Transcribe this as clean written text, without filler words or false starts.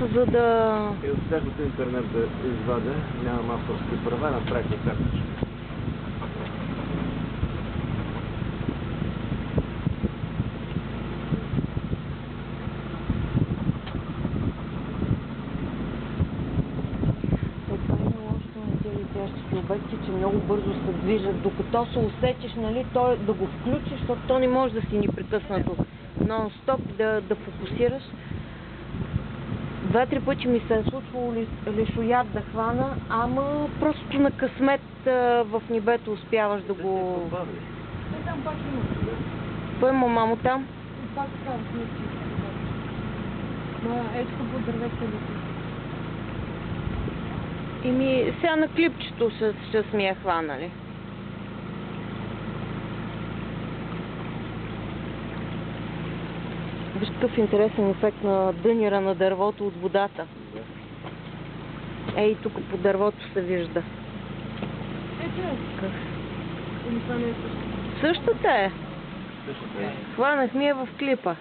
За да... И от тяхното интернет да извадя, нямам авторски права, направих картичка. Това е лошото на тези летящите обекти, че много бързо се движат. Докато се усетиш, нали, той да го включиш, защото то не може да си непрекъснато нон-стоп да фокусираш. 2-3 пъти ми се е случвало лешояд да хвана, ама просто на късмет в небето успяваш да го... Там пак има. Поема мамо там. Пак така в смисъл. Ето по дървета лети. Ими сега на клипчето ще сме я хванали. Виж какъв интересен ефект на дънера на дървото от водата. Ей, тук по дървото се вижда. Ето е. Или това не е също? Същата е. Същата е. Хванахме я в клипа.